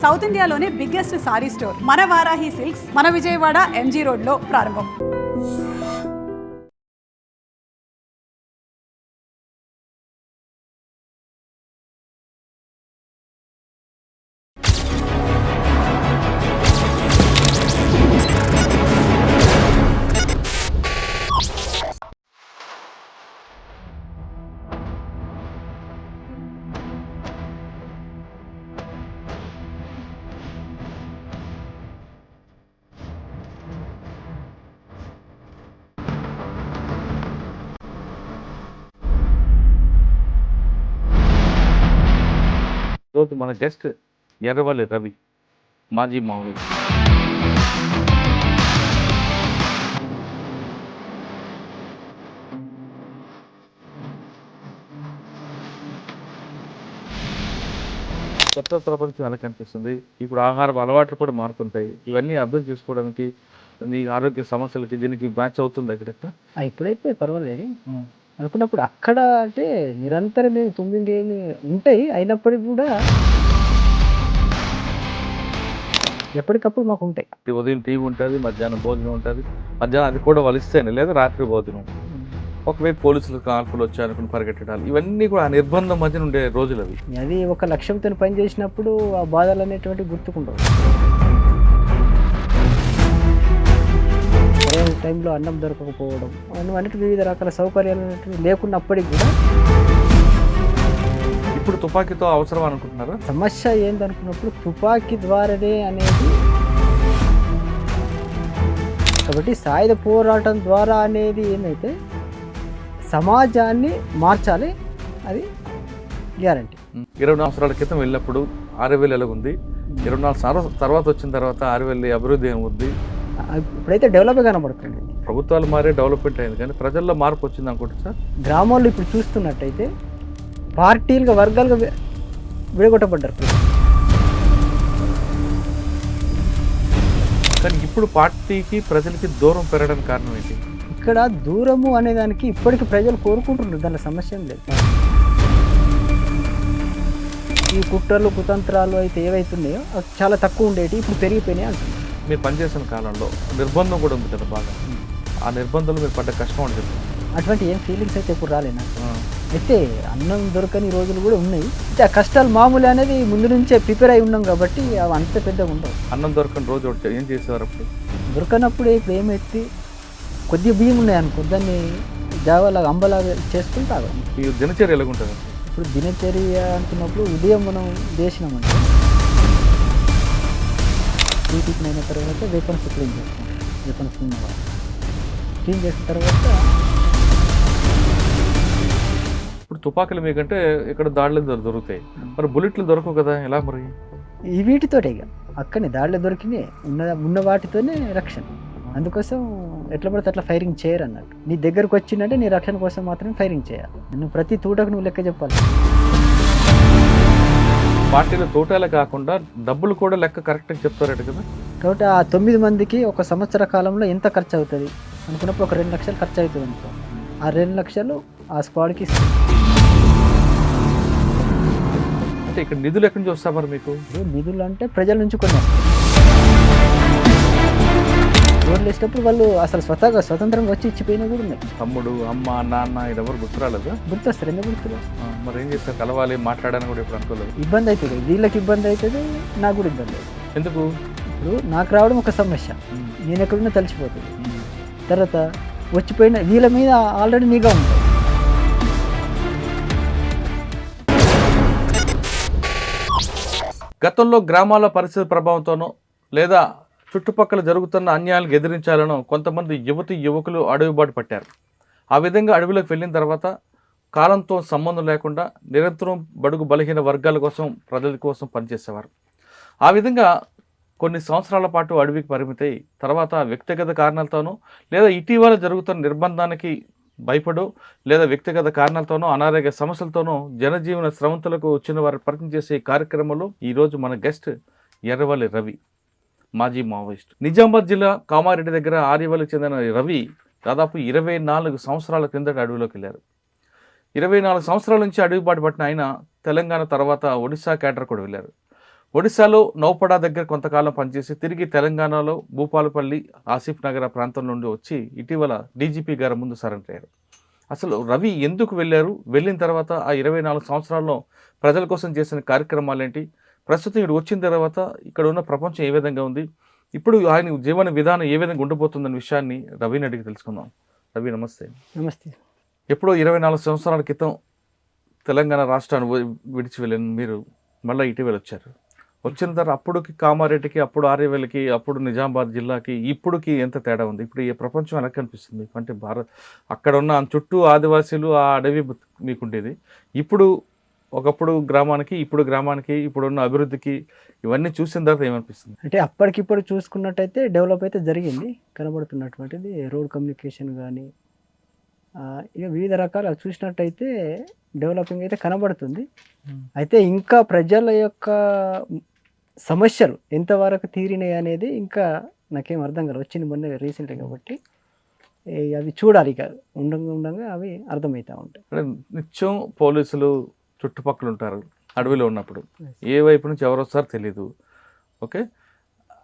South ఇండియాలోనే biggest sorry store మన Varahi silks మన విజయవాడ ఎంజీ రోడ్లో ప్రారంభం. రోజు మన గెస్ట్ ఎర్రవల్లి రవి, మాజీ మామూలు. కొత్త ప్రపంచం ఎలా కనిపిస్తుంది, ఇప్పుడు ఆహార అలవాట్లు కూడా మారుతుంటాయి. ఇవన్నీ అర్థం చేసుకోవడానికి నీ ఆరోగ్య సమస్యలకి దీనికి మ్యాచ్ అవుతుంది ఇక్కడ. ఇప్పుడైతే పర్వాలేదు అనుకున్నప్పుడు అక్కడ అంటే నిరంతరం 9 ఏళ్ళు ఉంటాయి. అయినప్పటికీ కూడా ఎప్పటికప్పుడు మాకు ఉంటాయి. ఉదయం టీ ఉంటుంది, మధ్యాహ్నం భోజనం ఉంటుంది. మధ్యాహ్నం అది కూడా వలిస్తేనే, లేదా రాత్రి భోజనం. ఒకవైపు పోలీసులకు కాల్పులు వచ్చాయనుకుని పరిగెట్టడాలు, ఇవన్నీ కూడా ఆ నిర్బంధం మధ్యన ఉండే రోజులు అవి. అది ఒక లక్ష్యంతో పనిచేసినప్పుడు ఆ బాధలు అనేటువంటివి గుర్తుకుంటావు. సరైన టైంలో అన్నం దొరకకపోవడం అన్నట్టు వివిధ రకాల సౌకర్యాలు లేకున్నప్పటికీ కూడా ఇప్పుడు తుపాకీతో అవసరం అనుకుంటున్నారా? సమస్య ఏందనుకున్నప్పుడు తుపాకీ ద్వారానే అనేది, కాబట్టి సాయుధ పోరాటం ద్వారా అనేది ఏంటంటే సమాజాన్ని మార్చాలి, అది గ్యారంటీ. 24 సంవత్సరాల క్రితం వెళ్ళినప్పుడు ఆరేవల్లి ఎలాగుంది, 24 సంవత్సరాల తర్వాత వచ్చిన తర్వాత ఆరేవల్లి అభివృద్ధి ఏముంది? ఇప్పుడైతే డెవలప్ కనబడుతుంది. ప్రభుత్వాలు మారే డెవలప్మెంట్ అయింది, కానీ ప్రజల్లో మార్పు వచ్చింది అనుకుంటుంది సార్. గ్రామాల్లో ఇప్పుడు చూస్తున్నట్టయితే పార్టీలుగా వర్గాలుగా విడగొట్టబడ్డారు. కానీ ఇప్పుడు పార్టీకి ప్రజలకి దూరం పెరగడానికి కారణం ఏంటి? ఇక్కడ దూరము అనే దానికి ఇప్పటికీ ప్రజలు కోరుకుంటున్నారు, దాని సమస్య ఏం లేదు. ఈ కుట్రలు కుతంత్రాలు అయితే ఏవైతున్నాయో అవి చాలా తక్కువ ఉండేవి, ఇప్పుడు పెరిగిపోయినాయి అంటున్నారు. మీరు పనిచేసిన కాలంలో నిర్బంధం కూడా ఉంది కదా బాగా, ఆ నిర్బంధంలో మీరు పడ్డ కష్టం అని చెప్తారు. అటువంటి ఏం ఫీలింగ్స్ అయితే ఇప్పుడు రాలే నాకు. అయితే అన్నం దొరకని రోజులు కూడా ఉన్నాయి. అయితే ఆ కష్టాలు మామూలు అనేది ముందు నుంచే ప్రిపేర్ అయి ఉన్నాం కాబట్టి అవి అంత పెద్దగా ఉండవు. అన్నం దొరకని రోజు ఒకటి ఏం చేసేవారు అప్పుడు? దొరకనప్పుడు ఇప్పుడు ఏమైతే కొద్దిగా బియ్యం ఉన్నాయి అనుకో, దాన్ని జావాలాగా అంబలాగా చేసుకుని తాగాలి. ఈ దినచర్య ఎలాగుంటుంది? ఇప్పుడు దినచర్య అనుకున్నప్పుడు ఉదయం మనం చేసినామంటే టీటీకి అయిన తర్వాత వేపన్స్ క్లీన్ చేస్తాం. వేపన్స్ క్లీన్ చేసిన తర్వాత ఇప్పుడు తుపాకులు మీకంటే ఇక్కడ దాడులు దొరుకుతాయి, మరి బుల్లెట్లు దొరకవు కదా, ఎలా మరి? ఈ వీటితోటే ఇక అక్కడనే దాడిలో దొరికినాయి, ఉన్న వాటితోనే రక్షణ. అందుకోసం ఎట్లా పడితే అట్లా ఫైరింగ్ చేయరు అన్నట్టు. నీ దగ్గరకు వచ్చిందంటే నీ రక్షణ కోసం మాత్రమే ఫైరింగ్ చేయాలి. నువ్వు ప్రతి తూటకు నువ్వు లెక్క చెప్పాలి. పార్టీలో తోటాలే కాకుండా డబ్బులు కూడా లెక్క కరెక్ట్గా చెప్తారట కదా. కాబట్టి ఆ 9 మందికి ఒక సంవత్సర కాలంలో ఎంత ఖర్చు అవుతుంది అనుకున్నప్పుడు ఒక 2 లక్షలు ఖర్చు అవుతుంది అనుకో. ఆ 2 లక్షలు ఆ స్క్వాడ్కి ఇస్తుంది. అంటే ఇక్కడ నిధులు ఎక్కడి నుంచి వస్తా మరి మీకు? నిధులు అంటే ప్రజల నుంచి కొన్ని రోడ్లు వేసినప్పుడు వాళ్ళు అసలు స్వతంత్రంగా వచ్చి ఇచ్చిపోయినా కూడా ఉన్నాయి. తమ్ముడు, అమ్మ, నాన్న ఎవరు గుర్తురాలేదు? గుర్తొస్తారు, ఎందుకు గుర్తులేదు? మరి ఏం చేస్తారు? కలవాలి, మాట్లాడాలని కూడా ఇప్పుడు అనుకోలేదు. ఇబ్బంది అవుతుంది, వీళ్ళకి ఇబ్బంది అవుతుంది, నాకు కూడా ఇబ్బంది అవుతుంది. ఎందుకు? ఇప్పుడు నాకు రావడం ఒక సమస్య, నేను ఎక్కడున్నా తెలిసిపోతుంది. తర్వాత వచ్చిపోయిన వీళ్ళ మీద ఆల్రెడీ నిఘా ఉంటుంది. గతంలో గ్రామాల పరిస్థితి ప్రభావంతోనో లేదా చుట్టుపక్కల జరుగుతున్న అన్యాయాలకు ఎదిరించాలనో కొంతమంది యువకులు అడవిబాటు పట్టారు. ఆ విధంగా అడవిలోకి వెళ్ళిన తర్వాత కాలంతో సంబంధం లేకుండా నిరంతరం బడుగు బలహీన వర్గాల కోసం, ప్రజల కోసం పనిచేసేవారు. ఆ విధంగా కొన్ని సంవత్సరాల పాటు అడవికి పరిమితై తర్వాత వ్యక్తిగత కారణాలతోనో లేదా ఇటీవల జరుగుతున్న నిర్బంధానికి భయపడో లేదా వ్యక్తిగత కారణాలతోనో అనారోగ్య సమస్యలతోనో జనజీవన స్రవంతులకు వచ్చిన వారిని పరిచయం చేసే కార్యక్రమంలో ఈరోజు మన గెస్ట్ ఎర్రవల్లి రవి, మాజీ మావోయిస్ట్. నిజామాబాద్ జిల్లా కామారెడ్డి దగ్గర ఆర్యవల్లికి చెందిన రవి దాదాపు 24 సంవత్సరాల కిందట అడవిలోకి వెళ్ళారు. 24 సంవత్సరాల నుంచి అడవి బాట పట్టిన ఆయన తెలంగాణ తర్వాత ఒడిశా కేటర్ కూడా వెళ్ళారు. ఒడిశాలో నౌపడా దగ్గర కొంతకాలం పనిచేసి తిరిగి తెలంగాణలో భూపాలపల్లి ఆసిఫ్ నగర్ ప్రాంతం నుండి వచ్చి ఇటీవల డీజీపీ గారి ముందు సరెండర్ అయ్యారు. అసలు రవి ఎందుకు వెళ్ళారు, వెళ్ళిన తర్వాత ఆ 24 సంవత్సరాల్లో ప్రజల కోసం చేసిన కార్యక్రమాలు ఏంటి, ప్రస్తుతం ఇక్కడ వచ్చిన తర్వాత ఇక్కడ ఉన్న ప్రపంచం ఏ విధంగా ఉంది, ఇప్పుడు ఆయన జీవన విధానం ఏ విధంగా ఉండబోతుందన్న విషయాన్ని రవిని అడిగి తెలుసుకుందాం. రవి నమస్తే. నమస్తే. ఎప్పుడో 24 సంవత్సరాల క్రితం తెలంగాణ రాష్ట్రాన్ని విడిచి వెళ్ళిన మీరు మళ్ళీ ఇటీవల వచ్చారు. వచ్చిన తర్వాత అప్పుడుకి కామారెడ్డికి, అప్పుడు ఆర్యవేలకి, అప్పుడు నిజామాబాద్ జిల్లాకి ఇప్పుడుకి ఎంత తేడా ఉంది? ఇప్పుడు ఈ ప్రపంచం ఎలా కనిపిస్తుంది మీకు? అంటే అక్కడ ఉన్న చుట్టూ ఆదివాసీలు, ఆ అడవి మీకుండేది. ఇప్పుడు ఒకప్పుడు గ్రామానికి, ఇప్పుడు గ్రామానికి, ఇప్పుడున్న అభివృద్ధికి ఇవన్నీ చూసిన తర్వాత ఏమనిపిస్తుంది? అంటే అప్పటికిప్పుడు చూసుకున్నట్టయితే డెవలప్ అయితే జరిగింది, కనబడుతున్నటువంటిది రోడ్ కమ్యూనికేషన్ కానీ ఇక వివిధ రకాల చూసినట్టయితే డెవలపింగ్ అయితే కనబడుతుంది. అయితే ఇంకా ప్రజల యొక్క సమస్యలు ఎంతవరకు తీరినాయి అనేది ఇంకా నాకేం అర్థం కాదు. వచ్చింది మొన్న రీసెంట్గా కాబట్టి అవి చూడాలి, ఇక ఉండగా అవి అర్థమవుతూ ఉంటాయి. అంటే నిత్యం పోలీసులు చుట్టుపక్కల ఉంటారు అడవిలో ఉన్నప్పుడు, ఏ వైపు నుంచి ఎవరు వస్తారో తెలీదు. ఓకే,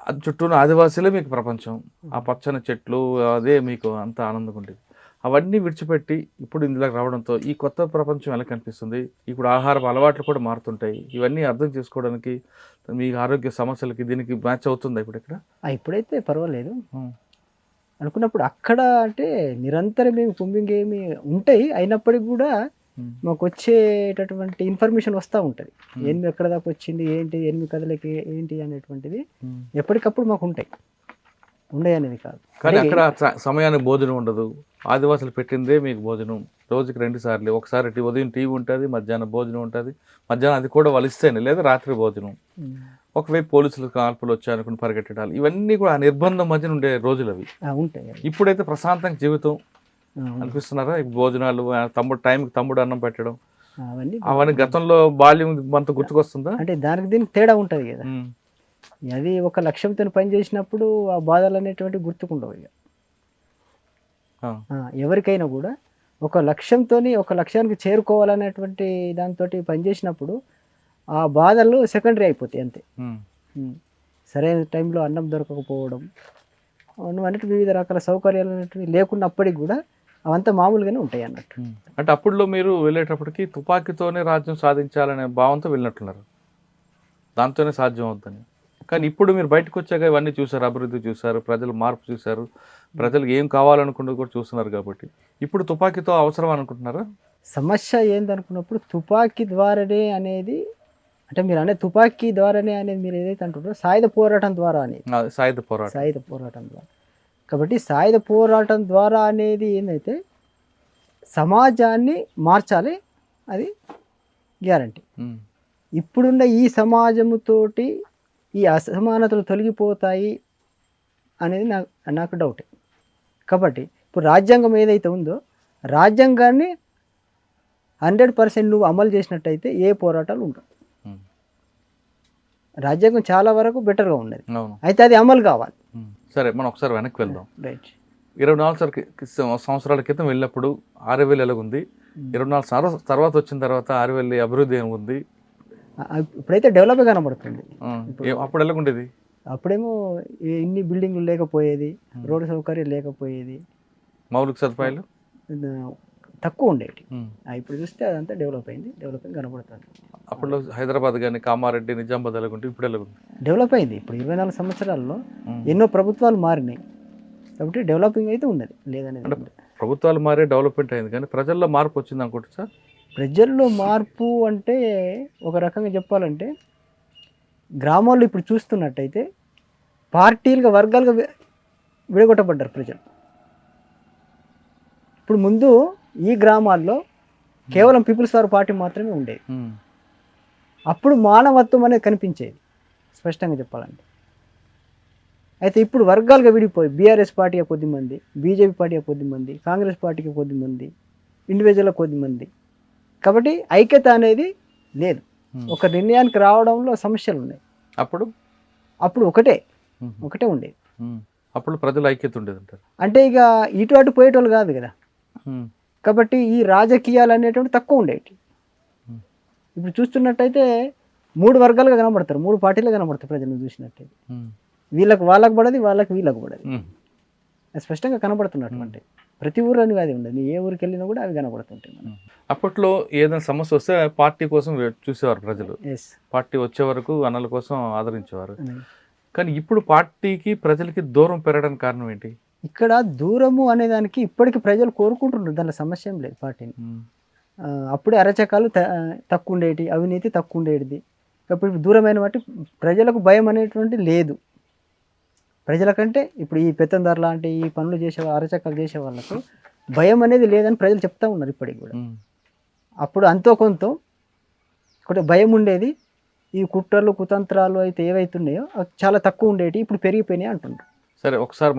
అది చుట్టూ ఆదివాసీలే మీకు ప్రపంచం, ఆ పచ్చని చెట్లు అదే మీకు అంత ఆనందంగా ఉండేది. అవన్నీ విడిచిపెట్టి ఇప్పుడు ఇందులోకి రావడంతో ఈ కొత్త ప్రపంచం ఎలా కనిపిస్తుంది? ఇప్పుడు ఆహార అలవాట్లు కూడా మారుతుంటాయి. ఇవన్నీ అర్థం చేసుకోవడానికి మీ ఆరోగ్య సమస్యలకి దీనికి మ్యాచ్ అవుతుందా ఇప్పుడు ఇక్కడ? ఇప్పుడైతే పర్వాలేదు అనుకున్నప్పుడు అక్కడ అంటే నిరంతరం ఏమి పుంబింగ్ ఏమి ఉంటాయి, అయినప్పటికీ కూడా మాకు వచ్చేటటువంటి ఇన్ఫర్మేషన్ వస్తూ ఉంటుంది. ఎనిమిది ఎక్కడ దాకా వచ్చింది ఏంటి, ఎనిమిది కథలకి ఏంటి అనేటువంటిది ఎప్పటికప్పుడు మాకు ఉంటాయి. ఉండే అనేది కాదు. కానీ అక్కడ సమయానికి భోజనం ఉండదు. ఆదివాసులు పెట్టిందే మీకు భోజనం రోజుకి 2 సార్లు. ఒకసారి ఉదయం టీవీ ఉంటుంది, మధ్యాహ్నం భోజనం ఉంటుంది. మధ్యాహ్నం అది కూడా వాళ్ళు ఇస్తేనే, లేదా రాత్రి భోజనం. ఒకవైపు పోలీసులు కాల్పులు వచ్చాయనుకుని పరిగెట్టడాలు, ఇవన్నీ కూడా ఆ నిర్బంధం మధ్యన ఉండే రోజులు అవి ఉంటాయి. ఇప్పుడైతే ప్రశాంతంగా జీవితం అనిపిస్తున్నారా? బోజనాలు, తమ్ముడు అన్నం పెట్టడం, అవన్నీ గతంలో బాల్యం అంత గుర్తుకొస్తుందా? అంటే దానికి దీనికి తేడా ఉంటుంది కదా. అది ఒక లక్ష్యంతో పని చేసినప్పుడు ఆ బాధలు అనేటువంటి గుర్తుకుండవు. ఇక ఎవరికైనా కూడా ఒక లక్ష్యంతో, ఒక లక్ష్యానికి చేరుకోవాలనేటువంటి దాంతో పనిచేసినప్పుడు ఆ బాధలు సెకండరీ అయిపోతాయి అంతే. సరైన టైంలో అన్నం దొరకకపోవడం, నువ్వు అన్నట్టు వివిధ రకాల సౌకర్యాలు అనేటివి లేకున్నప్పటికీ కూడా అవంతా మామూలుగానే ఉంటాయి అన్నట్టు. అంటే అప్పుడులో మీరు వెళ్ళేటప్పటికి తుపాకీతోనే రాజ్యం సాధించాలనే భావంతో వెళ్ళినట్టున్నారు, దాంతోనే సాధ్యం అవుతుందని. కానీ ఇప్పుడు మీరు బయటకు వచ్చాక ఇవన్నీ చూసారు, అభివృద్ధి చూసారు, ప్రజలు మార్పు చూసారు, ప్రజలకు ఏం కావాలనుకున్నది కూడా చూస్తున్నారు. కాబట్టి ఇప్పుడు తుపాకీతో అవసరం అనుకుంటున్నారా? సమస్య ఏందనుకున్నప్పుడు తుపాకీ ద్వారానే అనేది, అంటే మీరు అనే తుపాకీ ద్వారానే అనేది మీరు ఏదైతే అంటున్నారో సాయుధ పోరాటం ద్వారా అనేది, సాయుధ పోరాటం ద్వారా. కాబట్టి సాయుధ పోరాటం ద్వారా అనేది ఏంటంటే సమాజాన్ని మార్చాలి, అది గ్యారంటీ. ఇప్పుడున్న ఈ సమాజముతోటి ఈ అసమానతలు తొలగిపోతాయి అనేది నాకు డౌటే. కాబట్టి ఇప్పుడు రాజ్యాంగం ఏదైతే ఉందో రాజ్యాంగాన్ని 100% నువ్వు అమలు చేసినట్టయితే ఏ పోరాటాలు ఉండవు. రాజ్యాంగం చాలా వరకు బెటర్గా ఉన్నది, అయితే అది అమలు కావాలి. సరే, మనం ఒకసారి వెనక్కి వెళ్దాం. రైట్. 24 సంవత్సరాల క్రితం వెళ్ళినప్పుడు ఆర్యవేల్ ఎలాగుంది, 24 తర్వాత వచ్చిన తర్వాత ఆర్యవేల్ అభివృద్ధి ఏముంది? ఇప్పుడైతే డెవలప్ కనబడుతుంది. అప్పుడు ఎలాగుండేది? అప్పుడేమో ఇన్ని బిల్డింగ్లు లేకపోయేది, రోడ్డు సౌకర్యం లేకపోయేది, మౌలిక సదుపాయాలు తక్కువ ఉండేవి. ఇప్పుడు చూస్తే అదంతా డెవలప్ అయింది, డెవలపింగ్ కనబడుతుంది. అప్పుడు హైదరాబాద్ కానీ కామారెడ్డి, నిజామాబాద్ ఎలాగుంటే ఇప్పుడు ఎలాగుంది? డెవలప్ అయింది. ఇప్పుడు 24 సంవత్సరాల్లో ఎన్నో ప్రభుత్వాలు మారినాయి కాబట్టి డెవలపింగ్ అయితే ఉన్నది, లేదనేది. ప్రభుత్వాలు మారే డెవలప్మెంట్ అయింది, కానీ ప్రజల్లో మార్పు వచ్చింది అనుకుంటా సార్? ప్రజల్లో మార్పు అంటే ఒక రకంగా చెప్పాలంటే గ్రామాల్లో ఇప్పుడు చూస్తున్నట్టయితే పార్టీలుగా, వర్గాలుగా విడగొట్టబడ్డారు ప్రజలు. ఇప్పుడు ముందు ఈ గ్రామాల్లో కేవలం పీపుల్స్ వార్ పార్టీ మాత్రమే ఉండేది. అప్పుడు మానవత్వం అనేది కనిపించేది స్పష్టంగా చెప్పాలంటే. అయితే ఇప్పుడు వర్గాలుగా విడిపోయి బీఆర్ఎస్ పార్టీకి కొద్దిమంది, బీజేపీ పార్టీకి కొద్దిమంది, కాంగ్రెస్ పార్టీకి కొద్దిమంది, ఇండివిజువల్గా కొద్దిమంది. కాబట్టి ఐక్యత అనేది లేదు. ఒక నిర్ణయానికి రావడంలో సమస్యలు ఉన్నాయి. అప్పుడు ఒకటే ఉండేది. అప్పుడు ప్రజలు ఐక్యత ఉండేది అంటారు. అంటే ఇక ఇటు అటు పోయేటోళ్ళు కాదు కదా. కాబట్టి ఈ రాజకీయాలు అనేటువంటి తక్కువ ఉండేవి. ఇప్పుడు చూస్తున్నట్టయితే 3 వర్గాలుగా కనబడతారు, 3 పార్టీలు కనబడతారు ప్రజలను చూసినట్టే. ఉమ్. వీళ్ళకి వాళ్ళకి పడది, వాళ్ళకి వీళ్ళకి పడది. ఉమ్. అది స్పష్టంగా కనబడుతున్నటువంటి ప్రతి ఊరు అని అది ఉండదు. నీ ఏ ఊరికి వెళ్ళినా కూడా అవి కనబడుతుంటాయి మనకి. అప్పట్లో ఏదైనా సమస్య వస్తే పార్టీ కోసం చూసేవారు ప్రజలు, ఎస్. పార్టీ వచ్చే వరకు అన్నల కోసం ఆదరించేవారు. కానీ ఇప్పుడు పార్టీకి ప్రజలకి దూరం పెరగడానికి కారణం ఏంటి? ఇక్కడ దూరము అనే దానికి ఇప్పటికి ప్రజలు కోరుకుంటున్నారు, దాంట్లో సమస్య ఏం లేదు పార్టీని. అప్పుడే అరచకాలు తక్కువ ఉండేటి, అవినీతి తక్కువ ఉండేది. ఇప్పుడు దూరమైన బట్టి ప్రజలకు భయం అనేటువంటి లేదు. ప్రజల కంటే ఇప్పుడు ఈ పెత్తందారు లాంటి ఈ పనులు చేసే అరచకాలు చేసే వాళ్ళకు భయం అనేది లేదని ప్రజలు చెప్తా ఉన్నారు ఇప్పటికి కూడా. అప్పుడు అంతో కొంత ఒకటి భయం ఉండేది. ఈ కుట్రలు కుతంత్రాలు అయితే ఏవైతున్నాయో అవి చాలా తక్కువ ఉండేవి, ఇప్పుడు పెరిగిపోయినాయి అంటున్నారు. సరే, ఒకసారి